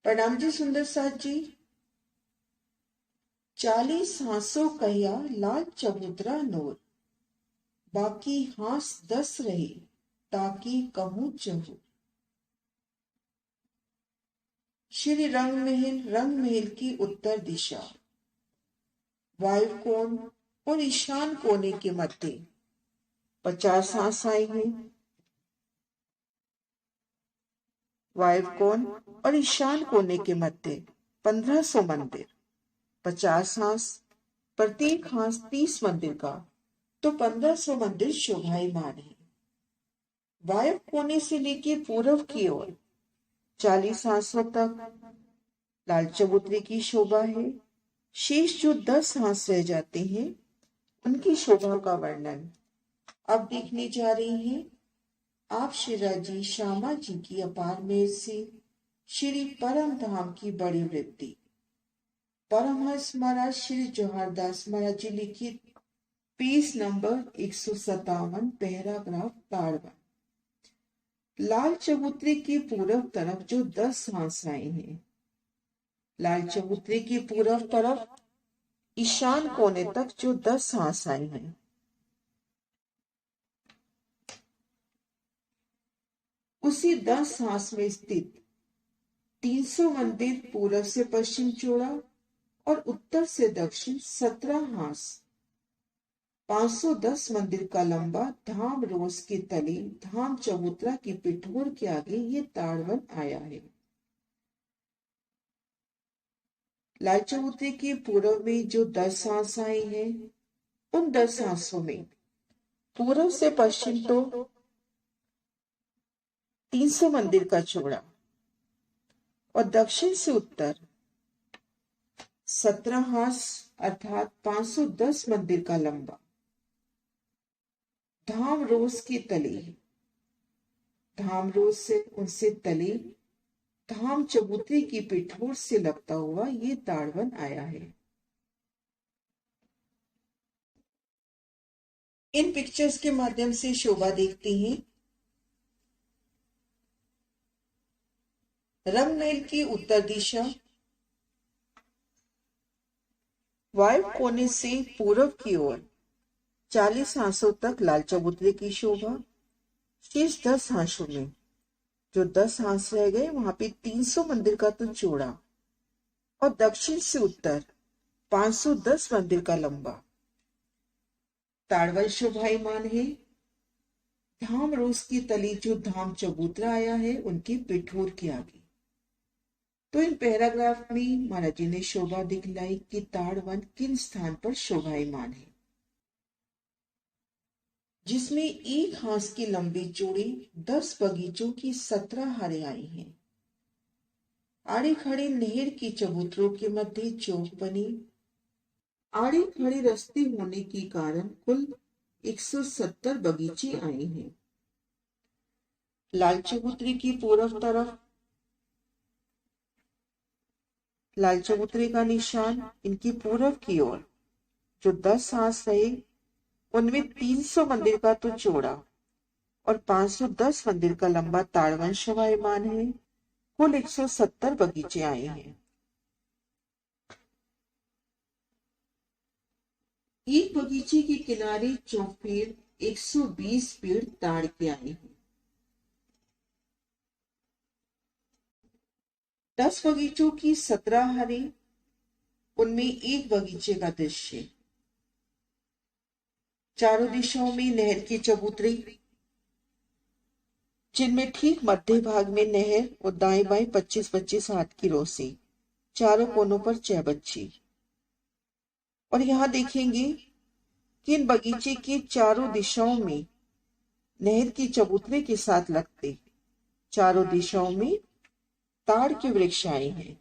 प्रणाम जी सुंदर साथ जी। 40 हाँसों कहिया लाल चबूतरा नूर, बाकी हाँस 10 रहे ताकि कहूँ चहु। श्री रंग महल की उत्तर दिशा, वायु कोण और ईशान कोने के मध्य 50 हाँस आए हैं। वायु कोण और ईशान कोने के मध्य 1500 मंदिर, 50 हाँस, प्रत्येक हाँस 30 मंदिर का, तो 1500 मंदिर शोभायमान है। वायु कोने से लेके पूर्व की ओर 40 हाँसों तक लाल चबूतरे की शोभा है। शेष जो 10 हाँस रह जाते हैं उनकी शोभा का वर्णन अब देखने जा रही हैं। आप शिराजी श्यामा जी की अपार मेहर से श्री परम धाम की बड़ी वृद्धि, परमहंस महाराज श्री जौहरदास महाराज जी लिखित पेज नंबर 157, पैराग्राफ ताड़वन। लाल चबूतरे के पूर्व तरफ जो 10 हाँस आए हैं, लाल चबूतरे के पूर्व तरफ ईशान कोने तक जो 10 हाँस आए हैं, उसी 10 हाँस में स्थित 300 मंदिर पूर्व से पश्चिम चौड़ा और उत्तर से दक्षिण 17 हाँस 510 मंदिर का लंबा धाम रोज के तले धाम चबूतरा की पिठोर के आगे ये ताड़वन आया है। लाल चबूतरे के पूर्व में जो 10 हाँस आए हैं, उन 10 हाँसों में पूर्व से पश्चिम तो 300 मंदिर का चौड़ा और दक्षिण से उत्तर 17 हाँस अर्थात 510 मंदिर का लंबा धाम रोज के तले, धाम रोज से उनसे तले धाम चबूतरे की पिठोर से लगता हुआ ये ताड़वन आया है। इन पिक्चर्स के माध्यम से शोभा देखते हैं। रंगमहल की उत्तर दिशा, वायु कोने से पूर्व की ओर 40 हाँसों तक लाल चबूतरे की शोभा। शेष 10 हाँसों में जो 10 हाँस रह गए वहां पे 300 मंदिर का तो चौड़ा और दक्षिण से उत्तर 510 मंदिर का लंबा ताड़वन शोभायमान है। धाम रोज की तली जो धाम चबूतरा आया है उनकी पिठोर के आगे। तो इन पैराग्राफ में महाराज जी ने शोभा दिखलाई कि ताड़वन किन स्थान पर शोभायमान है, जिसमें एक हाँस की लंबी चौड़ी 10 बगीचों की 17 हारें आई हैं। आड़े खड़े नहर की चबूतरों के मध्य चौक बनी। आड़े खड़े रास्ते होने के कारण कुल 170 बगीचे आए हैं। लाल चबूतरे की पूर्व तरफ लाल चबूतरे का निशान इनकी पूर्व की ओर जो 10 हाँस रहे उनमें 300 मंदिर का तो चौड़ा और 510 मंदिर का लंबा ताड़वन शोभायमान है। कुल 170 बगीचे आए हैं। एक बगीचे के किनारे चौफेर 120 पेड़ ताड़ के आए हैं। 10 बगीचों की 17 हारें, उनमें एक बगीचे का दृश्य। चारों दिशाओं में नहर के चबूतरे, जिनमें ठीक मध्य भाग में नहर और दाएं बाएं 25-25 हाथ की रोसी, चारों कोनों पर 6 बच्ची। और यहां देखेंगे कि इन बगीचे के चारों दिशाओं में नहर की चबूतरे के साथ लगते चारों दिशाओं में ताड़ के वृक्ष आए हैं।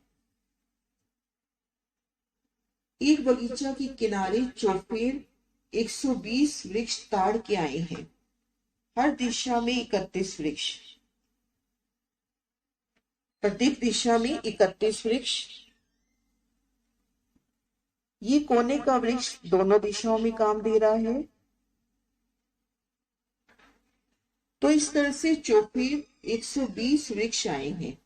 एक बगीचा के किनारे चौफेर 120 वृक्ष ताड़ के आए हैं। हर दिशा में 31 वृक्ष, प्रत्येक दिशा में 31 वृक्ष। ये कोने का वृक्ष दोनों दिशाओं में काम दे रहा है। तो इस तरह से चौफेर 120 वृक्ष आए हैं।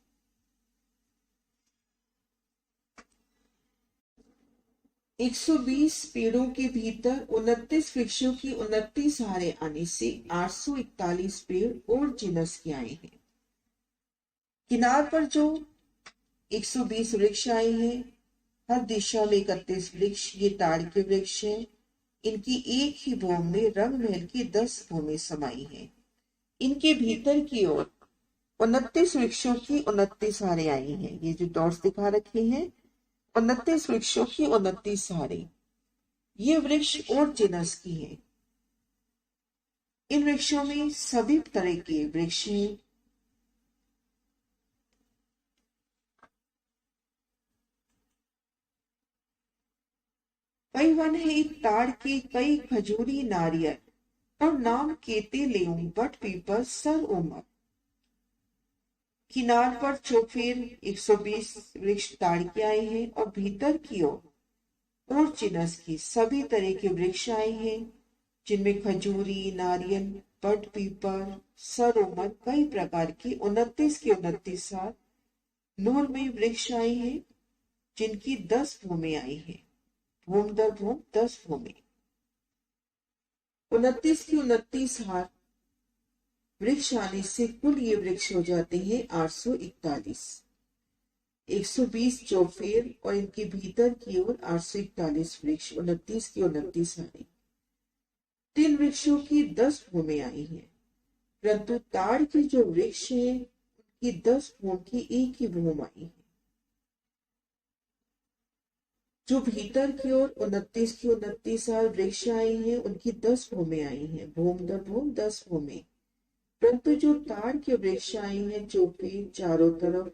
एक 120 पेड़ों के भीतर 29 वृक्षों की 29 हारे आने से 841 पेड़ और जिनस के आए हैं। किनार पर जो 120 वृक्ष आए हैं, हर दिशा में 31 वृक्ष ये ताड़ के वृक्ष हैं। इनकी एक ही भूमि में रंग महल की 10 भूमि समाई है। इनके भीतर की ओर 29 वृक्षों की 29 हारे आई हैं। ये जो डॉट्स दिखा रखे हैं, 29 वृक्षों की 29 हारे, ये वृक्ष और जिनस की हैं। इन वृक्षों में सभी तरह के वृक्ष हैं। कई वन है ताड़ के, कई खजूरी नारियल और नाम केते लेऊ बट पीपल सर उमर। किनार पर चौफेर 120 वृक्ष ताड़ के आए हैं और भीतर की ओर और जिनस की सभी तरह के वृक्ष आए हैं, जिनमें खजूरी, नारियल, बट पीपल, सर उमर कई प्रकार की 29 की 29 साल नूर में वृक्ष आए हैं, जिनकी 10 भूमि आई है। भूम दर भूम 10 भूमि, 29 की 29 हार वृक्ष आने से कुल ये वृक्ष हो जाते हैं 841। 120 चौफेर और इनके भीतर की ओर 841 वृक्ष, 29 की 29 हारे। 3 वृक्षों की 10 भूमि आई हैं, परंतु ताड़ के जो वृक्ष हैं उनकी 10 भूम की एक ही भूम आई है। जो भीतर की ओर 29 की 29 साल वृक्ष आए हैं, उनकी 10 भूमि आई हैं। भूम दर भूम 10 भूमि, परंतु जो ताड़ के वृक्ष आए हैं, चौफेर चारों तरफ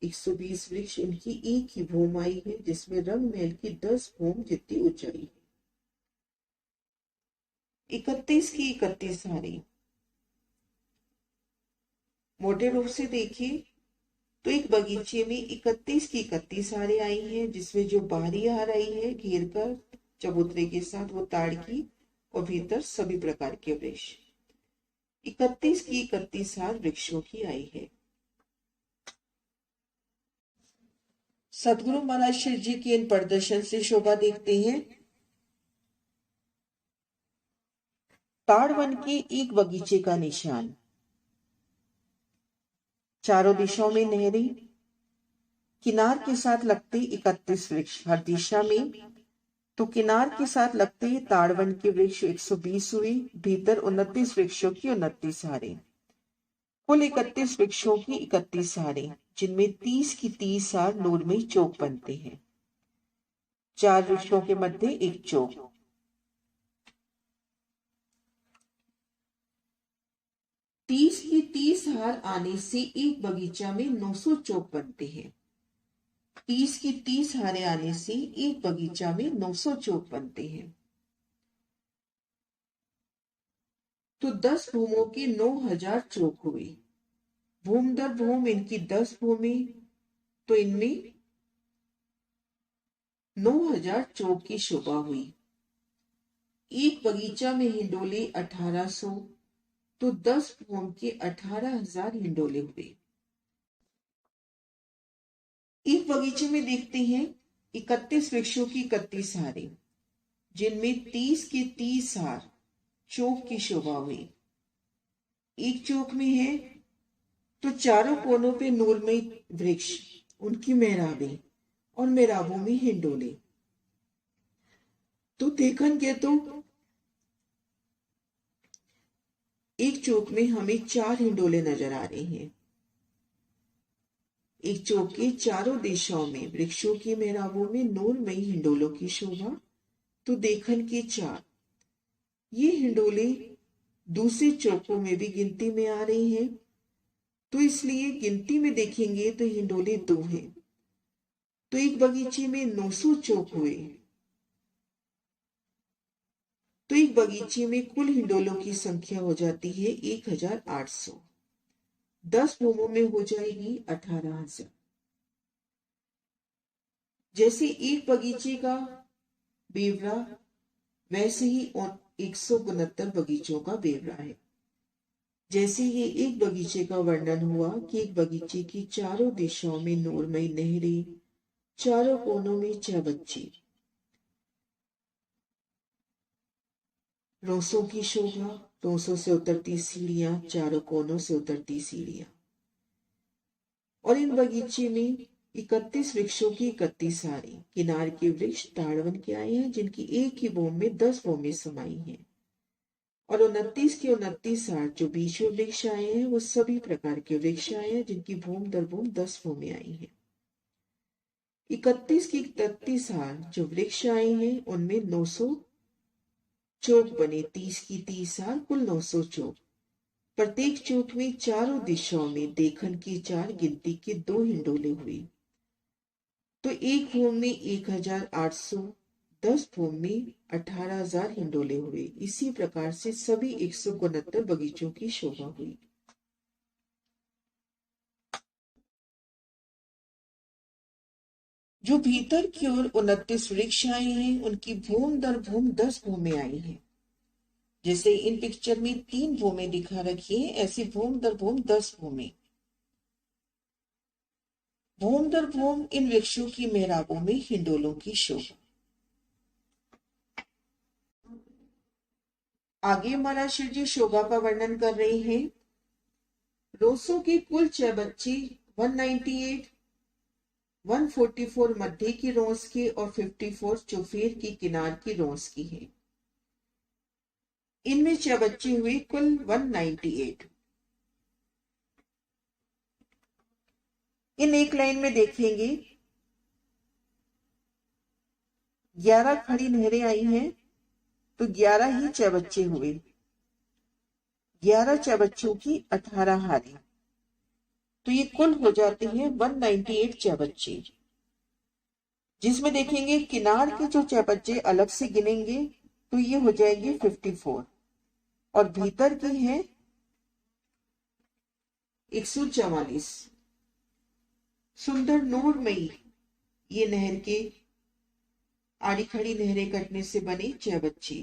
120 वृक्ष, इनकी एक ही भूम आई है, जिसमें रंग महल की 10 भूम जितनी ऊंचाई है। 31 की 31 हारी। मोटे रूप से देखिए तो एक बगीचे में 31 की 31 हारें आई हैं, जिसमें जो बाहरी हार आई है घेर कर चबूतरे के साथ वो ताड़ की, और भीतर सभी प्रकार के वृक्ष। 31 की 31 हार वृक्षों की आई है। सदगुरु महाराज शिव जी के इन प्रदर्शन से शोभा देखते हैं। ताड़ वन के एक बगीचे का निशान, चारों दिशाओं में नहरें, किनार के साथ लगते 31 वृक्ष हर दिशा में। तो किनार के साथ लगते ताड़वन के वृक्ष 120 हुए, भीतर 29 वृक्षों की 29 हारें, कुल 31 वृक्षों की 31 हारें, जिनमें 30 की 30 हार नूर में चौक बनते हैं। 4 वृक्षों के मध्य एक चौक। 30 की 30 हार आने से एक बगीचा में 900 चौक बनते हैं। 30 की 30 हारें आने से एक बगीचा में 900 चौक बनते हैं। तो 10 भूमों के 9000 चौक हुए। भूम दर भूम इनकी 10 भूमि, तो इनमें 9000 चौक की शोभा हुई। एक बगीचा में हिंडोले 1800, तो 10 भूम के 18000 हिंडोले हुए। एक बगीचे में देखते हैं 31 वृक्षों की 31 हारें, जिनमें 30 के 30 हार चौक की शोभा हुई। एक चौक में है तो चारों कोनों पे नूरमयी वृक्ष, उनकी मेहराबें और मेहराबों में हिंडोले। तो देखेंगे तो एक चौक में हमें 4 हिंडोले नजर आ रहे हैं। एक चौक के चारों दिशाओं में वृक्षों की मेहराबों में नूरमयी हिंडोलों की शोभा। तो देखन के 4 ये हिंडोले दूसरे चौकों में भी गिनती में आ रही हैं, तो इसलिए गिनती में देखेंगे तो हिंडोले 2 हैं। तो एक बगीचे में 900 चौक हुए, तो एक बगीचे में कुल हिंडोलों की संख्या हो जाती है 1800। 10 भूमों में हो जाएगी 18000। जैसे एक बगीचे का ब्यौरा वैसे ही 169 बगीचों का ब्यौरा है। जैसे ये एक बगीचे का वर्णन हुआ कि एक बगीचे की चारों दिशाओं में नूरमयी नहरें, चारों कोनों में चहबच्ची, रोसों की शोभा, रोसों से उतरती सीढ़ियां, चारों कोनों से उतरती सीढ़ियां, और इन बगीचे में 31 वृक्षों की 31 सारी किनार के वृक्ष ताड़वन के आए हैं, जिनकी एक ही बोम में 10 बोमें समाई हैं। और 29 के 29 सार जो बीच में वृक्ष आए हैं वो सभी प्रकार के वृक्ष आए हैं, जिनकी भूम दर भूम 10 बोमें आई हैं। 31 की 31 सार जो वृक्ष आए हैं उनमें 900 चौक बने। 30 की 30 सार कुल 900 चौक। प्रत्येक चौक में चारों दिशाओं में देखन की 4 गिनती के 2 हिंडोले हुए। तो एक भूम में 1800, 10 भूम में 18,000 हिंडोले हुए। इसी प्रकार से सभी 169 बगीचों की शोभा हुई। जो भीतर की ओर 29 वृक्ष आए हैं उनकी भूम दर भूम 10 भूमें आई हैं। जैसे इन पिक्चर में 3 भूमें दिखा रखी है, ऐसी भूम दर भूम 10 भूमें। भूम दर भूम इन वृक्षों की मेहराबों में हिंडोलों की शोभा। आगे महाराज शिव जी शोभा का वर्णन कर रहे हैं। रोसों की कुल चहबच्ची 198, 144 मध्य की रोस की और 54 चौफेर की किनार की रोस की है। इनमें चहबच्ची हुई कुल 198। इन एक लाइन में देखेंगे 11 खड़ी नहरें आई हैं, तो 11 ही चहबच्चे हुए। 11 चहबच्चों की 18 हारी, तो ये कुल हो जाते हैं 198 चहबच्चे। जिसमें देखेंगे किनार के जो चहबच्चे अलग से गिनेंगे तो ये हो जाएंगे 54, और भीतर की है 144। सुंदर नूरमयी ये नहर के आड़ी खड़ी नहरें कटने से बने चहबच्चे,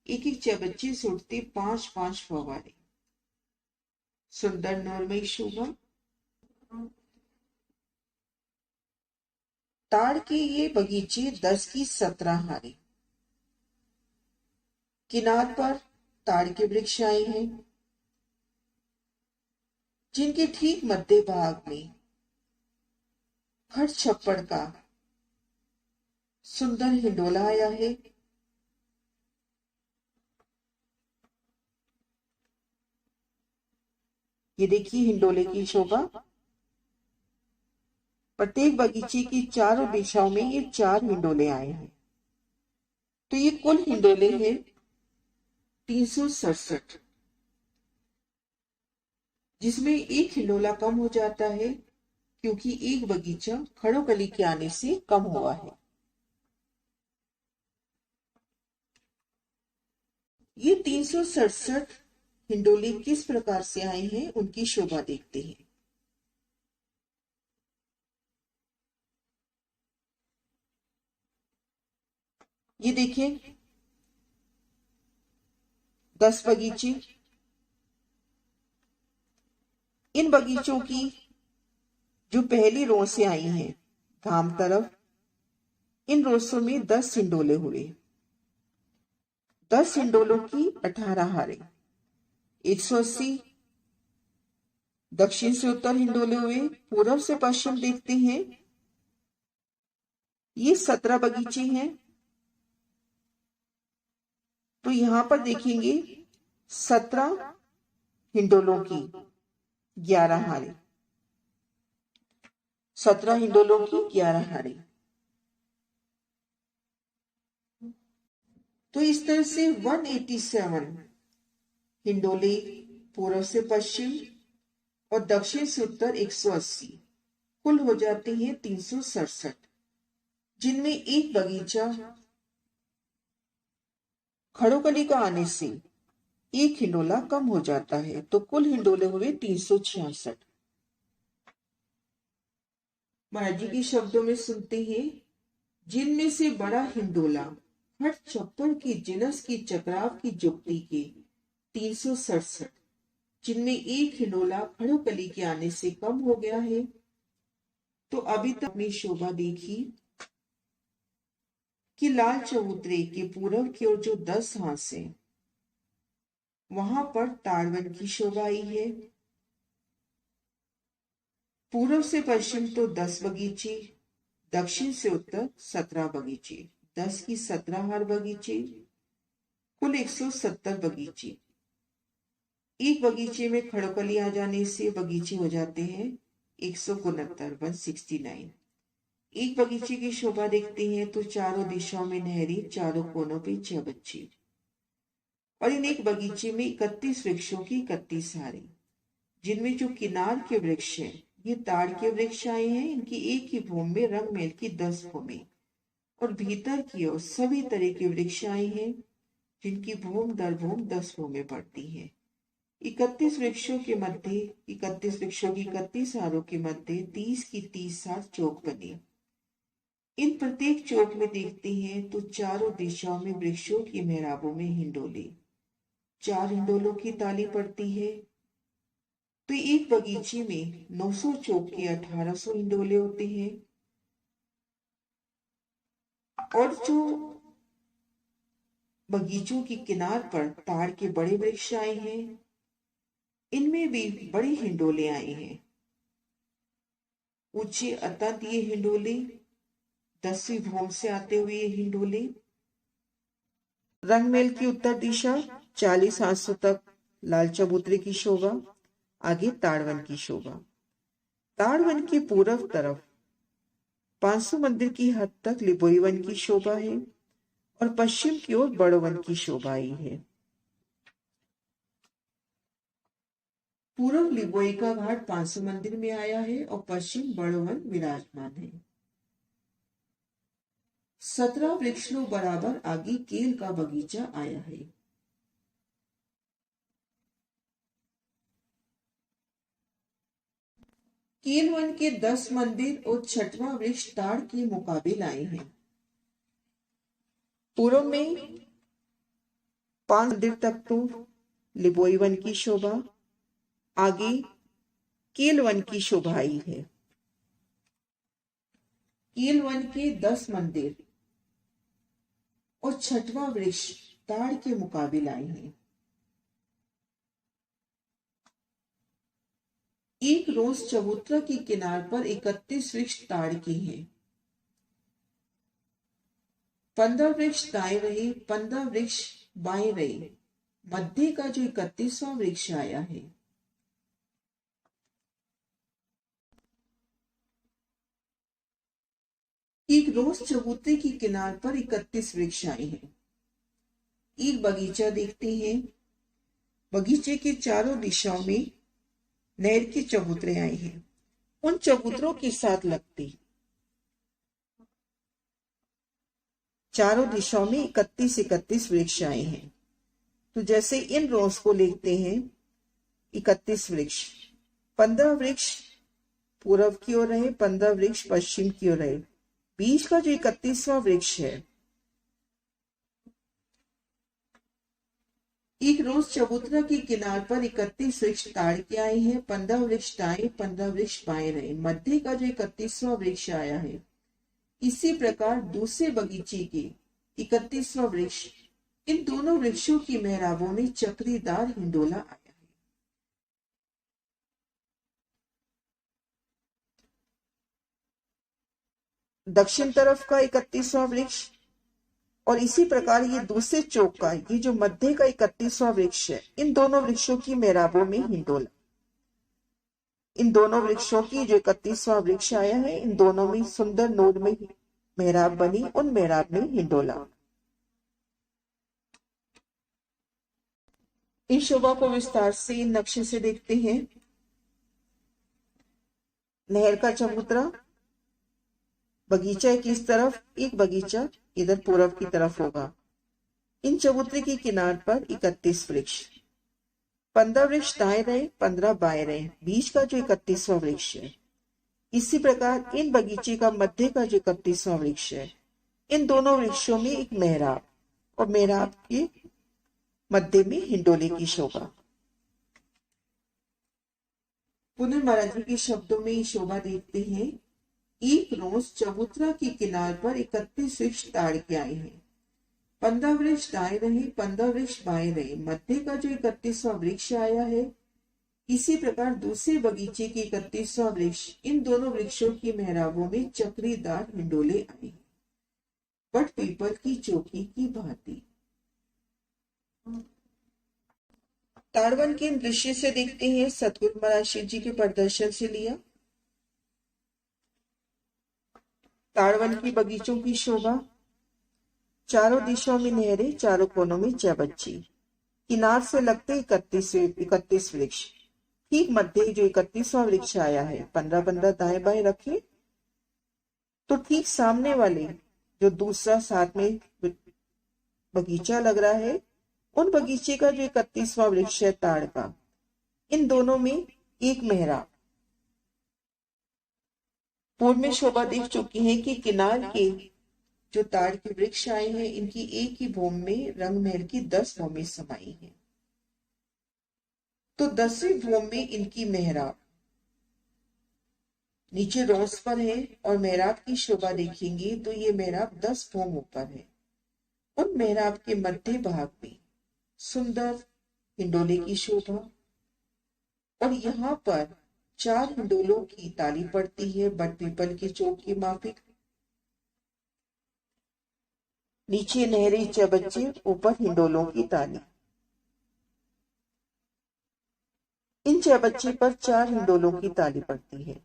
एक एक चहबच्चे से उठते 5-5 फव्वारे। सुंदर नूरमयी शोभा। ताड़ के ये बगीचे 10 की 17 हारे। किनार पर ताड़ के वृक्ष आए हैं, जिनके ठीक मध्य भाग में खट छप्पड़ का सुंदर हिंडोला आया है। ये देखिए हिंडोले की शोभा। प्रत्येक बगीचे की चारों दिशाओं में ये 4 हिंडोले आए हैं, तो ये कुल हिंडोले हैं 367, जिसमें एक हिंडोला कम हो जाता है क्योंकि एक बगीचा खड़ोकली के आने से कम हुआ है। ये 367 हिंडोले किस प्रकार से आए हैं उनकी शोभा देखते हैं। ये देखिए 10 बगीचे। इन बगीचों की जो पहली रो से आई हैं धाम तरफ, इन रोसों में 10 हिंडोले हुए। 10 हिंडोलों की 18 हारे। 180 दक्षिण से उत्तर हिंडोले हुए। पूर्व से पश्चिम देखते हैं, ये 17 बगीचे हैं, तो यहां पर देखेंगे 17 हिंडोलों की 11 हारे। 17 हिंडोलों की 11 हारे। तो इस तरह से 187 हिंडोले पूर्व से पश्चिम और दक्षिण से उत्तर 180 कुल हो जाते हैं 367, जिनमें एक बगीचा खड़ोकली का आने से एक हिंडोला कम हो जाता है, तो कुल हिंडोले हुए 366। महाराज जी के शब्दों में सुनते हैं, जिनमें से बड़ा हिंडोला हर चप्पल की जिनस की चक्राव की जुगती के 367, जिनमें एक हिंडोला खड़ोकली के आने से कम हो गया है। तो अभी तक अपनी शोभा देखी कि लाल चबूतरे के पूर्व की ओर जो 10 हाथ है वहां पर ताड़वन की शोभा आई है। पूर्व से पश्चिम तो 10 बगीचे, दक्षिण से उत्तर 17 बगीचे, 10 की 17 हर बगीचे, कुल 170 बगीचे। एक बगीचे में खड़ोकली आ जाने से बगीचे हो जाते हैं 169, 169। एक बगीचे की शोभा देखते हैं तो चारों दिशाओं में नहरी, चारों कोनों पे 6 बच्चे, और इन एक बगीचे में 31 वृक्षों की 31 हारें, जिनमें जो किनार के वृक्ष हैं ये ताड़ के वृक्ष आए हैं। इनकी एक ही भूमि में रंगमेल की 10 भूमि, और भीतर की ओर सभी तरह के वृक्ष आए हैं जिनकी भूमि दर भूमि 10 भूमि पड़ती है। 31 वृक्षों के मध्य, 31 वृक्षों की 31 हारों के मध्य 30 की 30 हार चौक बने। इन प्रत्येक चौक में देखते हैं तो चारों दिशाओं में वृक्षों की मेहराबों में हिंडोले, 4 हिंडोलों की ताली पड़ती है। तो एक बगीचे में 900 चौक के 1800 हिंडोले होते हैं। और जो बगीचों की किनार पर ताड़ के बड़े वृक्ष आए हैं इनमें भी बड़े हिंडोले आए हैं। ऊंचे अत्यंत ये हिंडोले 10वीं भूमि से आते हुए ये हिंडोले। रंगमेल की उत्तर दिशा 40 हाथों तक लाल चबूतरे की शोभा, आगे ताड़वन की शोभा। ताड़वन की पूर्व तरफ 500 मंदिर की हद तक लिबोई वन की शोभा है, और पश्चिम की ओर बड़ो वन की शोभा आई है। पूर्व लिबोई का घाट 500 मंदिर में आया है और पश्चिम बड़ो वन विराजमान है। 17 वृक्षों बराबर आगे केल का बगीचा आया है। केल वन के 10 मंदिर और 6वां वृक्ष ताड़ के मुकाबिल आए हैं। पूर्व में 5 मंदिर तक तो लिबोई वन की शोभा, आगे केल वन की शोभा आई है। केल वन के 10 मंदिर और 6वां वृक्ष ताड़ के मुकाबिल आए हैं। एक रोज चबूतरा की किनार पर 31 वृक्ष ताड़ के हैं। 15 वृक्ष दाएं रहे, 15 वृक्ष बाएं रहे। मध्य का जो 31वां वृक्ष आया है एक रोज चबूतरे की किनार पर 31 वृक्ष आए हैं। एक बगीचा देखते हैं, बगीचे के चारों दिशाओं में नहर के चबूतरे आए हैं। उन चबूतरों के साथ लगते चारों दिशाओं में 31 वृक्ष आए हैं। तो जैसे इन रोज को लेते हैं 31 वृक्ष, 15 वृक्ष पूर्व की ओर रहे, 15 वृक्ष पश्चिम की ओर रहे। बीच का जो 31वां वृक्ष है एक रोज चबूतरा की किनार पर 31 वृक्ष ताड़ के आए हैं। 15 वृक्ष दाएं, 15 वृक्ष बाएं रहे। मध्य का जो 31वां वृक्ष आया है। इसी प्रकार दूसरे बगीचे के 31वां वृक्ष, इन दोनों वृक्षों की मेहराबों में चक्रीदार हिंडोला आया है। दक्षिण तरफ का 31वां वृक्ष, और इसी प्रकार ये दूसरे चौक का ये जो मध्य का 31वां वृक्ष है, इन दोनों वृक्षों की मेहराबों में हिंडोला। इन दोनों वृक्षों की जो 31वां वृक्ष आया है, इन दोनों में सुंदर नूर में मेहराब बनी, उन मेहराब में हिंडोला। इन शोभा को विस्तार से इन नक्शे से देखते हैं। नहर का चबूतरा, बगीचा किस तरफ, एक बगीचा इधर पूर्व की तरफ होगा। इन चबूतरे की किनार पर 31 वृक्ष, 15 वृक्ष दाएं रहे, 15 बाएं रहे। बीच का जो 31वां वृक्ष है। इसी प्रकार इन बगीचे का मध्य का जो 31वां वृक्ष है, इन दोनों वृक्षों में एक मेहराब और मेहराब के मध्य में हिंडोले की शोभा। पुनः महाराज जी के शब्दों में शोभा देखते हैं। एक रोज चबूतरा की किनार पर 31 वृक्ष ताड़ के आए हैं। 15 वृक्ष दाएं रहे, 15 वृक्ष बाएं रहे। मध्य का जो 31वां वृक्ष आया है, इसी प्रकार दूसरे बगीचे के 31वां वृक्ष, इन दोनों वृक्षों की मेहराबों में चक्रीदार हिंडोले आए, बट पीपल की चौकी की भांति। ताड़वन के दृश्य से देखते हैं, सतगुरु महाराज शिव जी के प्रदर्शन से लिया। ताड़वन की बगीचों की शोभा। चारों दिशाओं में नहरें, चारों कोनों में चयबच्ची, किनार से लगते 31 वृक्ष। ठीक मध्य जो 31वां वृक्ष आया है, 15-15 दाएं बाएं रखे, तो ठीक सामने वाले जो दूसरा साथ में बगीचा लग रहा है, उन बगीचे का जो 31वां वृक्ष है ताड़ का, इन दोनों में एक मेहराब। पूर्व में शोभा देख चुकी है कि किनार के जो ताड़ के वृक्ष आए हैं, इनकी एक ही भूमि में रंग महल की 10 भूमि समाई है, तो 10वीं भूमि में इनकी मेहराब नीचे रोस पर है, और मेहराब की शोभा देखेंगे तो ये मेहराब 10 भूमि ऊपर है। उन मेहराब के मध्य भाग में सुंदर हिंडोले की शोभा, और यहाँ पर 4 हिंडोलों की ताली पड़ती है, बट पीपल की चौक की माफिक। नीचे नहरी चबच्चे, ऊपर हिंडोलों की ताली। इन चबच्चे पर 4 हिंडोलों की ताली पड़ती है।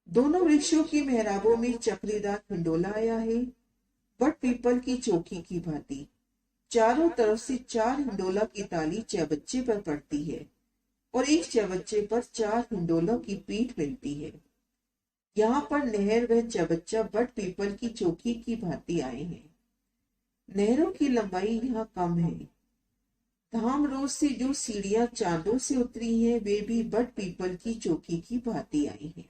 दोनों वृक्षों की मेहराबों में चक्रीदार हिंडोला आया है, बट पीपल की चौकी की भांति। चारों तरफ से 4 हिंडोला की ताली चबच्चे पर पड़ती है, और एक चबच्चे पर 4 हिंडोलों की पीठ मिलती है। यहाँ पर नहर व चबच्चा बट पीपल की चौकी की भांति आए हैं। नहरों की लंबाई यहाँ कम है। धाम रोज से जो सीढ़ियां चांदों से उतरी हैं, वे भी बट पीपल की चौकी की भांति आई हैं।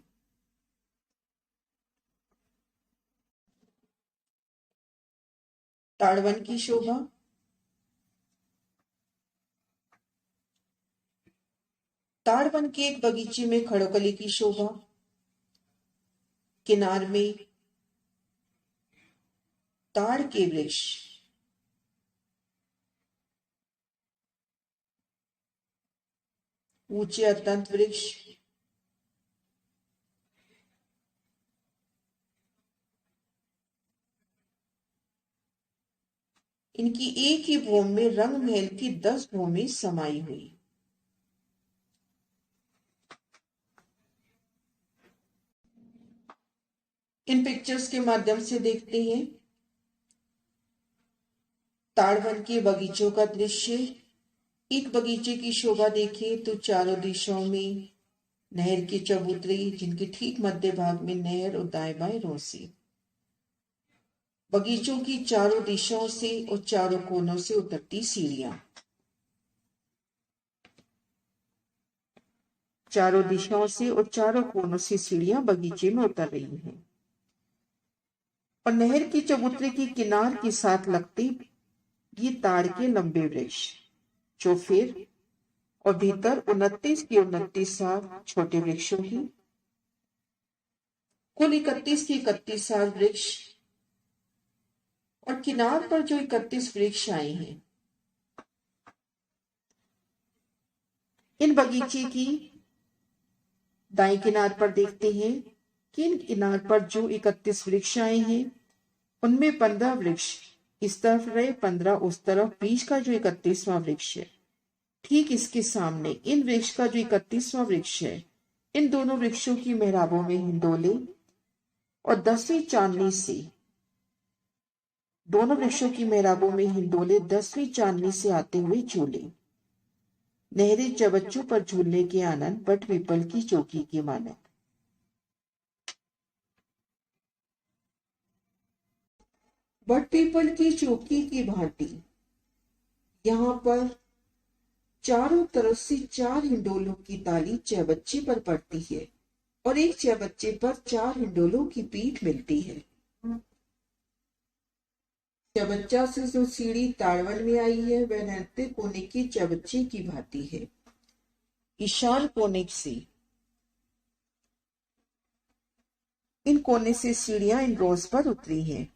ताड़वन की शोभा। ताड़वन के एक बगीचे में खड़ोकली की शोभा। किनार में ताड़ के वृक्ष, ऊंचे अत्यंत वृक्ष, इनकी एक ही भूमि में रंग महल की 10 भूमि समाई हुई। इन पिक्चर्स के माध्यम से देखते हैं ताड़वन के बगीचों का दृश्य। एक बगीचे की शोभा देखें तो चारों दिशाओं में नहर की चबूतरी, जिनके ठीक मध्य भाग में नहर और दाएं बाएं रोसी। बगीचों की चारों दिशाओं से और चारों कोनों से उतरती सीढ़ियां। चारों दिशाओं से और चारों कोनों से सीढ़ियां बगीचे में उतर रही हैं, और नहर की चबूतरे की किनार के साथ लगते ये ताड़ के लंबे वृक्ष, जो फिर और भीतर 29 की 29 साल छोटे वृक्षों की, कुल 31 की 31 साल वृक्ष, और किनार पर जो 31 वृक्ष आए हैं। इन बगीचे की दाएं किनार पर देखते हैं कि इन किनार पर जो 31 वृक्ष आए हैं, उनमें 15 वृक्ष इस तरफ रहे, 15 उस तरफ। बीच का जो 31वां वृक्ष है, ठीक इसके सामने इन वृक्ष का जो 31वां वृक्ष है, इन दोनों वृक्षों की मेहराबों में हिंडोले, और 10वीं चांदनी से दोनों वृक्षों की मेहराबों में हिंडोले 10वीं चांदनी से आते हुए झूले। नहरे चबच्चों पर झूलने के आनंद, बट पीपल की चौकी की मानद। बट पीपल की चौकी की भांति यहाँ पर चारों तरफ से 4 हिंडोलों की ताली चौबच्चे पर पड़ती है और एक चौबच्चे पर 4 हिंडोलों की पीठ मिलती है। चौबच्चा से जो सीढ़ी ताड़वन में आई है वह नृत्य कोने के चौबच्चे की भांति है। ईशान कोने से इन कोने से सीढ़ियां इन रोज पर उतरी हैं।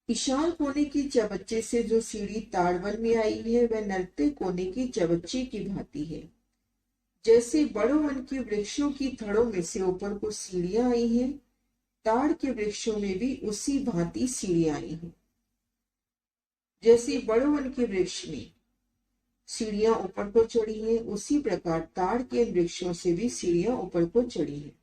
ईशान कोने की चौबच्चे से जो सीढ़ी ताड़वन में आई है वह नृत्य कोने के चौबच्चे की भांति है। जैसे बड़ों वन के वृक्षों की थड़ों में से ऊपर को सीढ़ियां आई हैं, ताड़ के वृक्षों में भी उसी भांति सीढ़ियां आई हैं। जैसे बड़ों वन के वृक्ष में सीढ़ियां ऊपर को चढ़ी हैं, उसी प्रकार ताड़ के वृक्षों से भी सीढ़ियां ऊपर को चढ़ी हैं।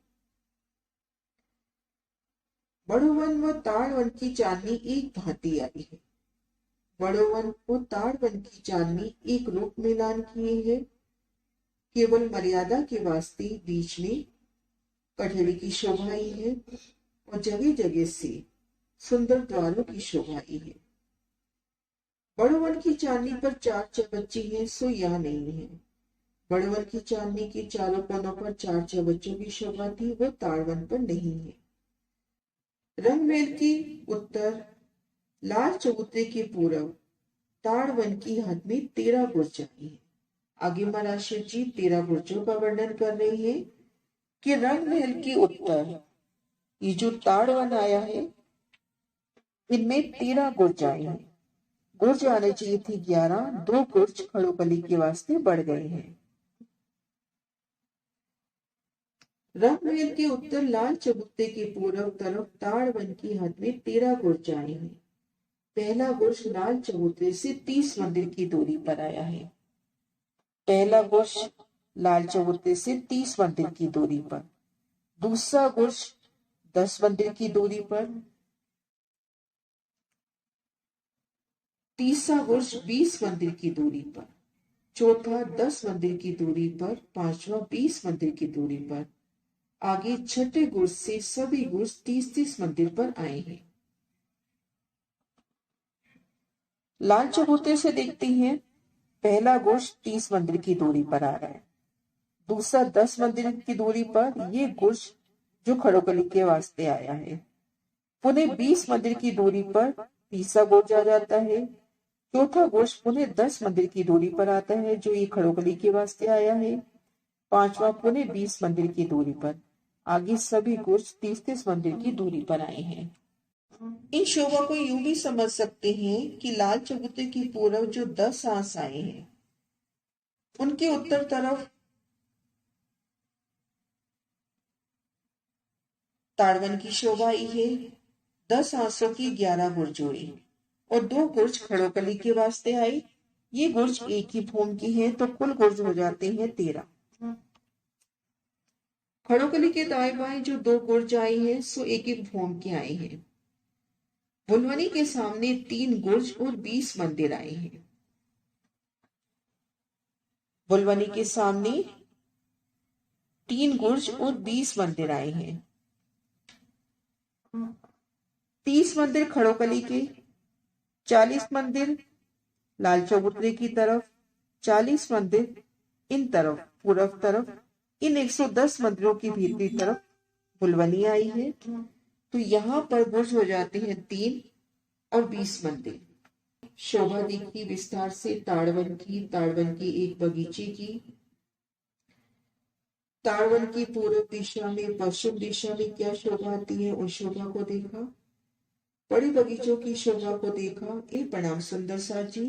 बड़ों वन व ताड़ वन की चांदनी एक भांति आई है। बड़ों वन को ताड़ वन की चांदनी एक रूप मिलान किए है। केवल मर्यादा के वास्ते बीच में कठेरी की शोभा आई है और जगह जगह से सुंदर द्वारों की शोभा आई है। बड़ों वन की चांदनी पर 4 चौबच्चे हैं, सो यह नहीं है। बड़ों वन की चांदनी के चारों कोनों पर 4 चौबच्चों की शोभा थी, वो ताड़वन पर नहीं है। रंगमहल की उत्तर, लाल चबूतरे के पूर्व ताड़वन की हद में 13 बुर्ज आई है। आगे महाराष्ट्र जी 13 बुर्जों का वर्णन कर रहे हैं कि रंगमहल की उत्तर ये जो ताड़वन आया है इनमें 13 बुर्ज आए हैं। बुर्ज आने चाहिए थी 11, 2 बुर्ज खड़ोकली के वास्ते बढ़ गए हैं। रंगमहल के उत्तर लाल चबूतरे के पूर्व तरफ ताड़वन की हद में 13 बुर्ज आए हैं। पहला बुर्ज लाल चबूतरे से 30 मंदिर की दूरी पर आया है। पहला बुर्ज लाल चबूतरे से 30 मंदिर की दूरी पर, दूसरा बुर्ज 10 मंदिर की दूरी पर, तीसरा बुर्ज 20 मंदिर की दूरी पर, चौथा 10 मंदिर की दूरी पर, पांचवा 20 मंदिर की दूरी पर। आगे छठे बुर्ज से सभी बुर्ज 30-30 मंदिर पर आए हैं। लाल चबूतरे से देखते हैं पहला बुर्ज 30 मंदिर की दूरी पर आ रहा है, दूसरा 10 मंदिर की दूरी पर, ये बुर्ज जो खड़ोकली के वास्ते आया है। पुनः 20 मंदिर की दूरी पर तीसरा बुर्ज आ जाता है। चौथा बुर्ज पुनः 10 मंदिर की दूरी पर आता है, जो ये खड़ोकली के वास्ते आया है। पांचवा पुनः 20 मंदिर की दूरी पर। आगे सभी बुर्ज 30-30 मंदिर की दूरी पर आए हैं। इन शोभा को यूं भी समझ सकते हैं कि लाल चबूतरे की पूर्व जो 10 आस आए हैं उनके उत्तर तरफ ताड़वन की शोभा आई है। 10 आंसों की 11 बुर्ज हुई और 2 बुर्ज खड़ोकली के वास्ते आई। ये बुर्ज एक ही भूमि की है तो कुल बुर्ज हो जाते हैं 13। खड़ोकली के दाएं बाएं जो 2 बुर्ज आए हैं सो एक एक भूमि के आए हैं। बुलवनी के सामने 3 बुर्ज और 20 मंदिर आए हैं। बुलवनी के सामने 3 बुर्ज और 20 मंदिर आए हैं। 30 मंदिर खड़ोकली के, 40 मंदिर लाल चबूतरे की तरफ, 40 मंदिर इन तरफ पूर्व तरफ। इन 110 मंदिरों की भीतरी तरफ बुलवनी आई है, तो यहाँ पर बुर्ज हो जाते हैं 3 और 20 मंदिर। शोभा दिखती विस्तार से ताड़वन की एक बगीचे की। ताड़वन की पूर्व दिशा में पश्चिम दिशा में क्या शोभा आती है उस शोभा को देखा। बड़े बगीचों की शोभा को देखा। प्रणाम सुंदर सा जी।